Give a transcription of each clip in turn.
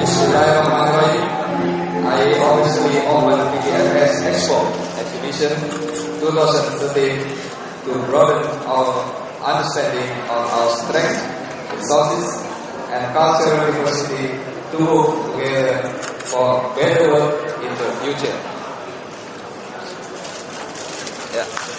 Bismillahirrahmanirrahim. I officially open PTFS Expo Exhibition 2013 to broaden our understanding of our strengths, resources, and cultural diversity to move together for better world in the future. Yeah.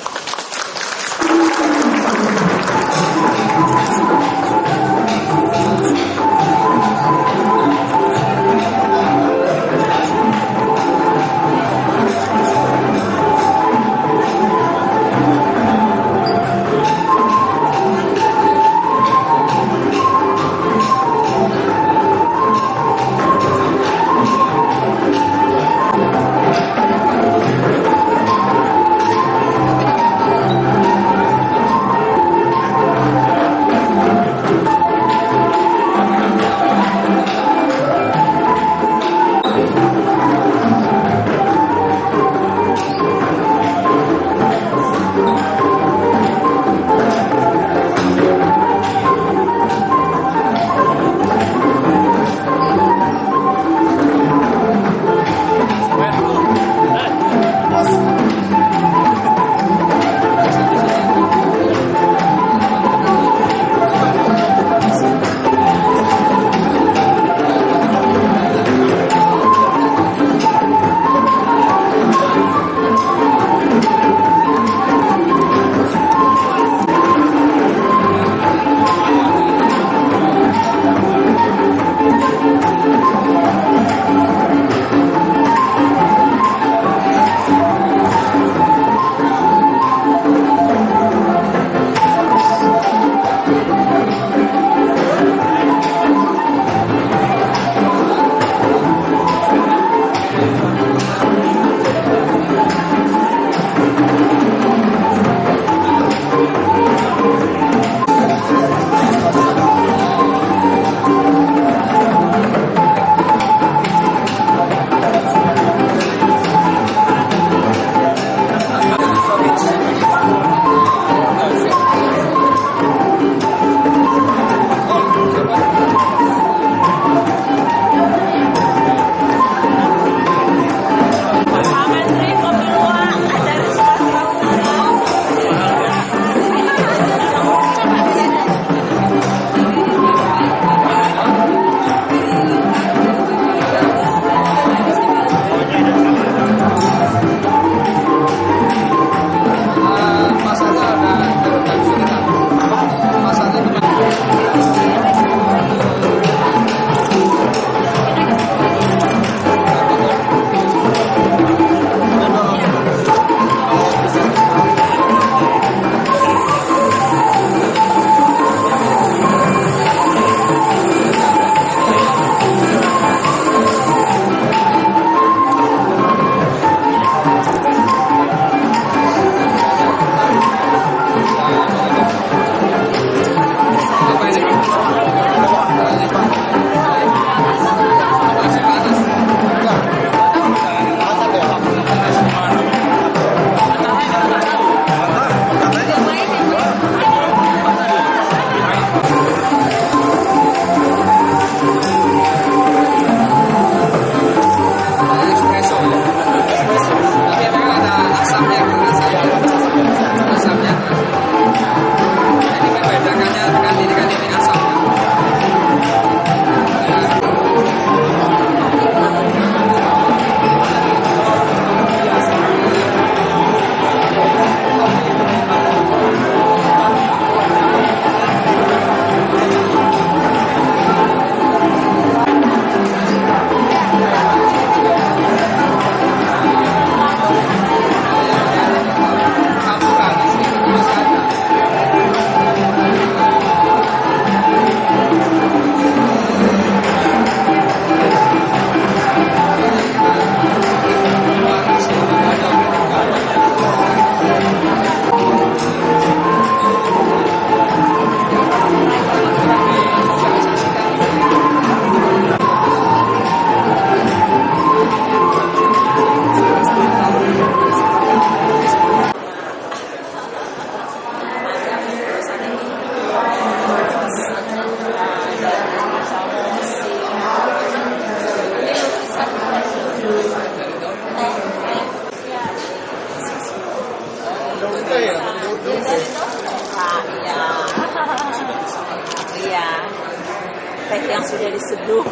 yang sudah diseduh.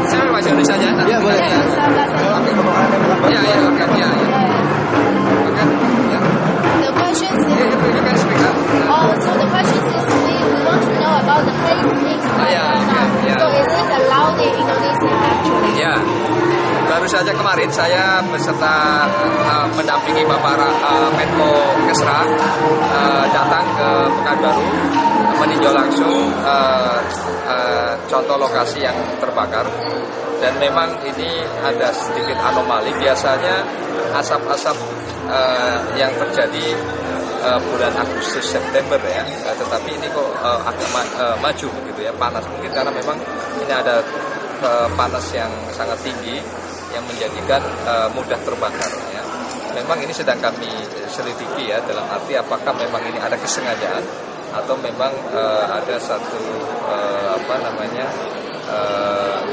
Saya baca Indonesia aja. Ya, boleh. Ya, oke. Ya. Oke. Ya. The questions is, You can speak up. so the questions is we want to know about the place in China. Yeah. So is it allowed in Indonesia actually? Ya, baru saja kemarin saya beserta mendampingi Bapak Menko Kesra datang ke Pekanbaru meninjau langsung contoh lokasi yang terbakar, dan memang ini ada sedikit anomali. Biasanya asap-asap yang terjadi bulan Agustus September ya, tetapi ini kok agak maju begitu ya, panas, mungkin karena memang ini ada panas yang sangat tinggi yang menjadikan mudah terbakar ya. Memang ini sedang kami selidiki ya, dalam arti apakah memang ini ada kesengajaan atau memang ada satu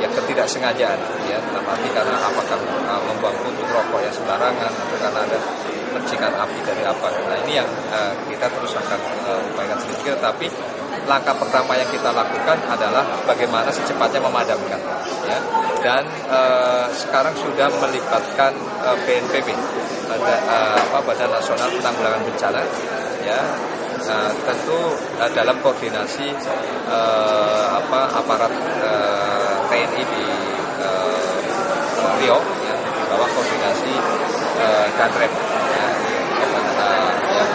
ya ketidaksengajaan ya, dalam arti karena apakah membuang puntung rokok yang sembarangan atau karena ada percikan api dari apa. Nah ini yang kita terus akan upayakan sedikit, tapi langkah pertama yang kita lakukan adalah bagaimana secepatnya memadamkan ya. Dan sekarang sudah melibatkan BNPB, Badan Nasional Penanggulangan Bencana ya. Tentu dalam koordinasi aparat TNI di Riau ya, di bawah koordinasi Danrem ya,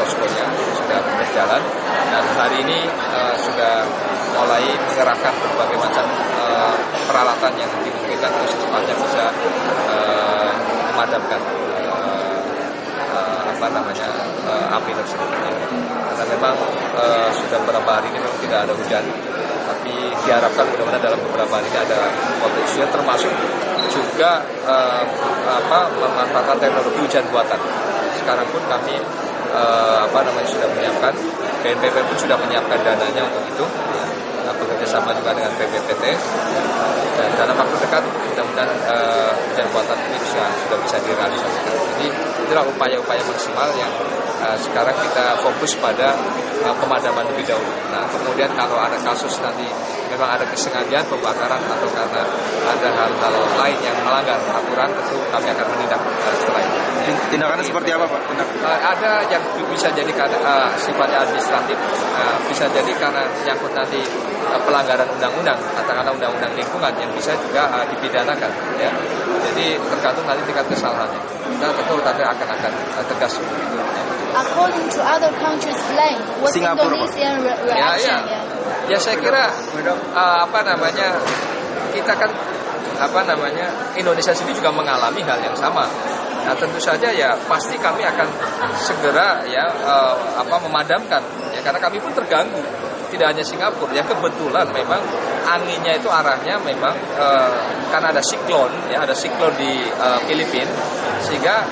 poskonya sudah berjalan, dan hari ini sudah mulai mengerahkan berbagai macam peralatan yang dimungkinkan untuk secepatnya bisa memadamkan api tersebut ya. Karena memang sudah beberapa hari ini memang tidak ada hujan, tapi diharapkan mudah-mudahan dalam beberapa hari ini ada potensi, termasuk juga memanfaatkan teknologi hujan buatan. Sekarang pun kami sudah menyiapkan, BNPB pun sudah menyiapkan dananya untuk itu ya, bekerja sama juga dengan BPPT, dan dalam waktu dekat mudah-mudahan hujan buatan ini sudah bisa direalisasikan. Jadi itulah upaya-upaya maksimal yang sekarang kita fokus pada pemadaman lebih dahulu. Nah kemudian kalau ada kasus nanti memang ada kesengajaan pembakaran atau karena ada hal-hal lain yang melanggar aturan, tentu kami akan menindak setelah itu. Tindakannya seperti apa Pak? Ada yang bisa jadi karena sifatnya administratif, bisa jadi karena nyangkut nanti pelanggaran undang-undang, katakanlah undang-undang lingkungan yang bisa juga dipidanakan ya. Jadi tergantung nanti tingkat kesalahannya. Kita tentu nanti akan tegas begitu ya. According to other countries' plan, what's Singapura, Indonesian reaction? Ya saya kira kita kan Indonesia sendiri juga mengalami hal yang sama. Nah tentu saja ya pasti kami akan segera ya memadamkan ya, karena kami pun terganggu. Tidak hanya Singapura ya, kebetulan memang anginnya itu arahnya memang karena ada siklon ya, ada siklon di Filipina, sehingga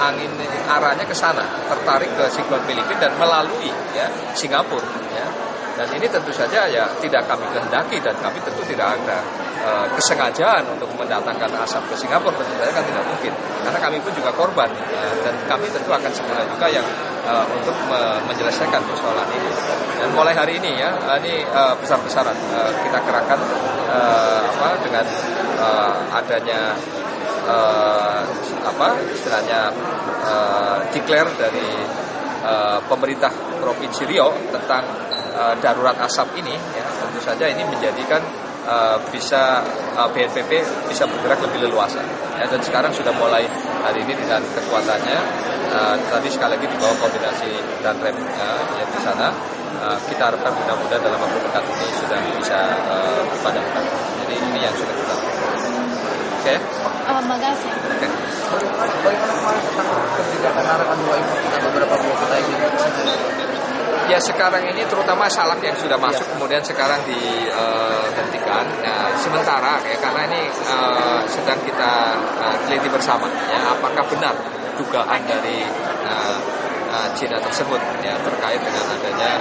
angin arahnya ke sana, tertarik ke siklon Filipina dan melalui ya Singapura ya. Dan ini tentu saja ya tidak kami kehendaki, dan kami tentu tidak ada kesengajaan untuk mendatangkan asap ke Singapura, tentu saja kan tidak mungkin, karena kami pun juga korban ya, dan kami tentu akan segera juga yang untuk menyelesaikan persoalan ini. Dan mulai hari ini ya, ini besar-besaran kita kerahkan dengan adanya declare dari pemerintah Provinsi Riau tentang darurat asap ini ya, tentu saja ini menjadikan bisa BNPB bisa bergerak lebih leluasa ya, dan sekarang sudah mulai hari ini dengan kekuatannya tadi sekali lagi di bawah koordinasi Danrem ya, di sana kita harapkan mudah-mudahan dalam waktu dekat ini sudah bisa dipadamkan. Jadi ini yang sudah kita lakukan. Oke. Makasih. Oke. Bagaimana kemarin tentang kebijakan larangan dua impor kita beberapa buah kita ini? Ya sekarang ini terutama salak yang sudah masuk kemudian sekarang dihentikan. Nah, sementara ya, karena ini sedang kita teliti bersama ya, apakah benar dugaan dari Cina tersebut ya terkait dengan adanya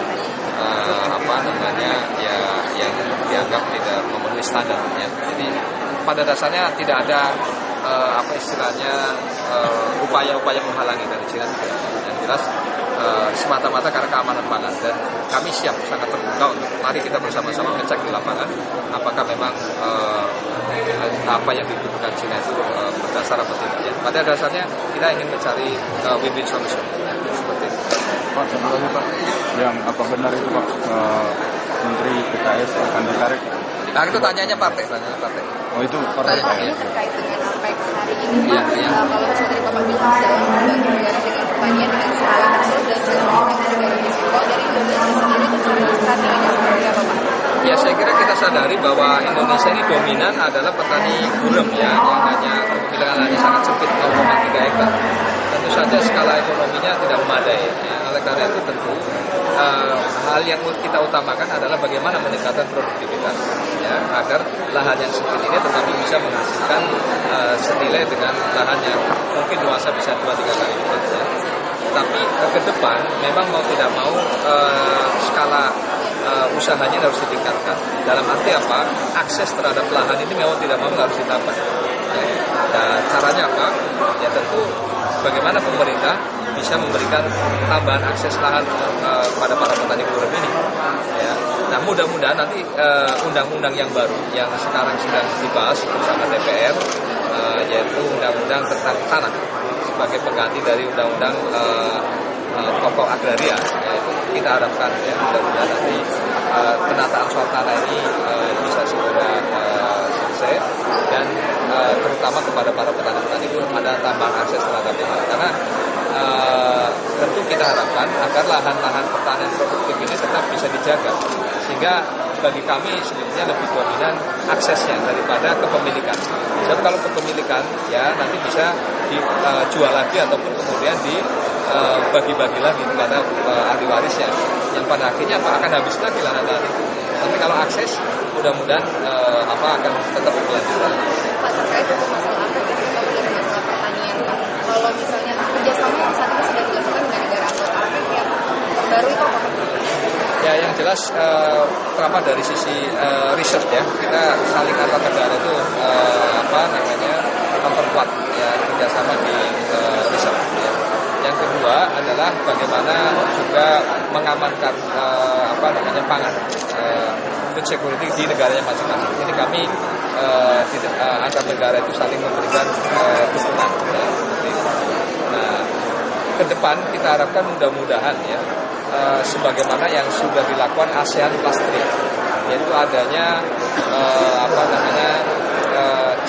ya yang dianggap tidak memenuhi standar ya. Jadi pada dasarnya tidak ada istilahnya upaya-upaya menghalangi dari China tidak ada. Yang jelas semata-mata karena keamanan pangan, dan kami siap sangat terbuka untuk mari kita bersama-sama ngecek di lapangan apakah memang apa yang dibutuhkan China itu berdasar apa tidak. Ya. Pada dasarnya kita ingin mencari win-win solution seperti itu. Pak, sebelumnya Pak, yang apa benar itu Pak, Menteri PKS akan ditarik? Nah itu tanyanya partai. Oh itu Pak, partai. ini terkait dengan APEC hari ini Pak, Iya. kalau misalnya tadi Bapak bilang dalam membantu negara dengan pertanian dengan skala kecil dan juga dengan negara miskin. Kalau dari Indonesia sendiri itu strateginya seperti apa Pak? Ya saya kira kita sadari bahwa Indonesia ini dominan adalah petani gurem ya, yang hanya kepemilikan hanya sangat sempit 0,3 hektar. Tentu saja skala ekonominya tidak memadai. Ya. Oleh karena itu tentu hal yang kita utamakan adalah bagaimana meningkatkan produktivitas ya, agar lahan yang sempit ini tetapi bisa menghasilkan senilai dengan lahan yang mungkin luasnya bisa 2-3 kali lipat ya. Tapi ke depan memang mau tidak mau skala usahanya harus ditingkatkan. Dalam arti apa? Akses terhadap lahan ini memang tidak mau harus ditambah. Ya. Dan caranya apa? Ya tentu bagaimana pemerintah bisa memberikan tambahan akses lahan kepada para petani gurem ini. Ya. Nah mudah-mudahan nanti undang-undang yang baru yang sekarang sedang dibahas bersama DPR yaitu undang-undang tentang tanah sebagai pengganti dari undang-undang pokok agraria, yaitu kita harapkan ya mudah-mudahan nanti penataan soal tanah ini bisa segera selesai dan terutama kepada para petani-petani itu ada tambahan akses terhadap lahan karena tentu kita harapkan agar lahan-lahan pertanian produktif ini tetap bisa dijaga sehingga bagi kami sebetulnya lebih dominan aksesnya daripada kepemilikan. Jadi kalau kepemilikan ya nanti bisa dijual lagi ataupun kemudian dibagi-bagi lagi kepada ahli warisnya yang pada akhirnya akan habis lagi lahan-lahan itu. Tapi kalau akses mudah-mudahan akan tetap berlanjut. Pak, terkait dengan masalah APEC dan juga dengan masalah pertanian Pak, kalau misalnya kerjasama yang saat ini sudah dilakukan dengan negara anggota APEC yang terbaru itu apa? Ya yang jelas terutama dari sisi research ya kita saling antar negara itu memperkuat ya kerjasama di research. Ya. Yang kedua adalah bagaimana juga mengamankan pangan food security di negaranya masing-masing. Jadi kami antar negara itu saling memberikan dukungan. Ya. Nah ke depan kita harapkan mudah-mudahan ya sebagaimana yang sudah dilakukan ASEAN Plus 3 yaitu adanya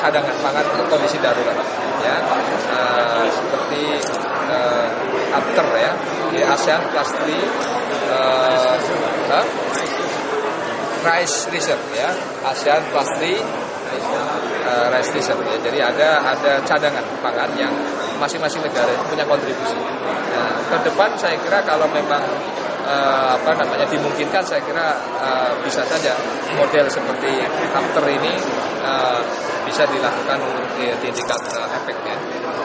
cadangan pangan untuk kondisi darurat ya seperti after ya di ASEAN Plus 3 rice reserve ya ASEAN Plus 3 rice reserve ya. Jadi ada cadangan pangan yang masing-masing negara itu punya kontribusi. Nah, ke depan saya kira kalau memang dimungkinkan saya kira bisa saja model seperti after ini bisa dilakukan untuk di tingkat efeknya.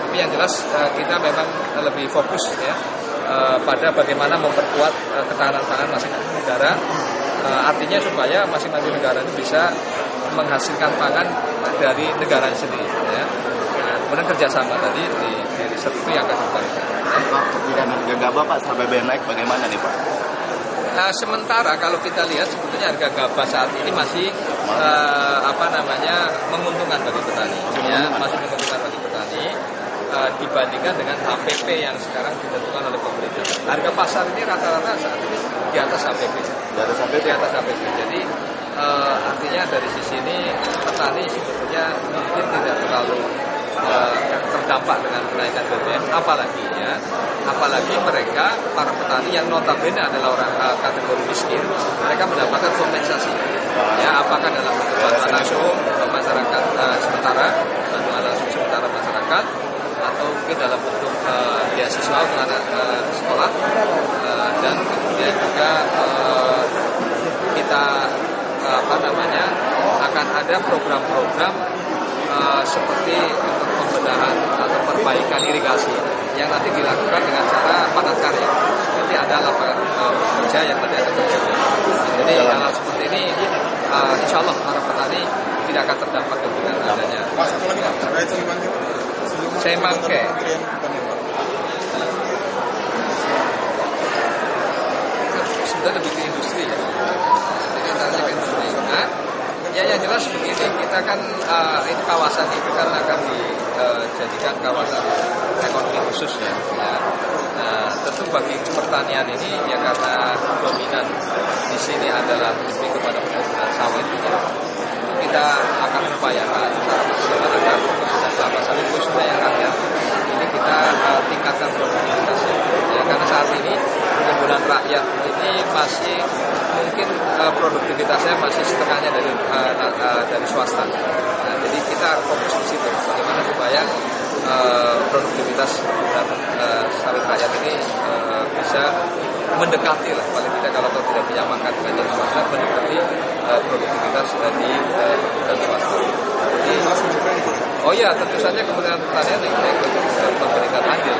Tapi yang jelas kita memang lebih fokus ya pada bagaimana memperkuat ketahanan pangan masing-masing negara. Artinya supaya masing-masing negara itu bisa menghasilkan pangan dari negara sendiri. Ya. Kemudian kerjasama tadi di riset itu yang kedua. Pak, jika harga gabah Pak sampai naik bagaimana nih Pak? Nah, sementara kalau kita lihat sebetulnya harga gabah saat ini masih menguntungkan bagi petani, ya masih menguntungkan bagi petani dibandingkan dengan HPP yang sekarang ditentukan oleh pemerintah. Harga pasar ini rata-rata saat ini di atas HPP. Di atas HPP. Jadi artinya dari sisi ini petani sebetulnya mungkin tidak terlalu terdampak dengan kenaikan BBM, apalagi mereka para petani yang notabene adalah orang kategori miskin, mereka mendapatkan kompensasi ya apakah dalam bentuk bantuan langsung masyarakat sementara masyarakat atau mungkin dalam bentuk beasiswa untuk anak sekolah dan kemudian juga kita akan ada program-program seperti untuk pembenahan atau perbaikan irigasi yang nanti dilakukan dengan cara padat karya. Jadi ada lapangan kerja yang nanti akan terjadi. Jadi hal seperti ini, insya Allah para petani tidak akan terdampak dengan adanya. Semangke. Sudah lebih ke industri ya. Kita ke industri. Nah, ya yang jelas begini, kita kan ini kawasan itu kan akan dijadikan kawasan ekonomi khusus ya. Nah, tentu bagi pertanian ini ya karena dominan di sini adalah lebih kepada perkebunan sawit ya. Kita akan upayakan agar kelapa sawit khususnya yang rakyat ini kita tingkatkan produktivitasnya ya, karena saat ini perkebunan rakyat ini masih mungkin produktivitasnya masih setengahnya dari swasta. Nah, jadi kita fokus di situ bagaimana supaya produktivitas sawit rakyat ini bisa mendekati lah, paling tidak kalau tidak menyamakan dengan swasta, mendekati produktivitas di perkebunan swasta. Jadi, oh ya, tentu saja Kementerian Pertanian yang memberikan andil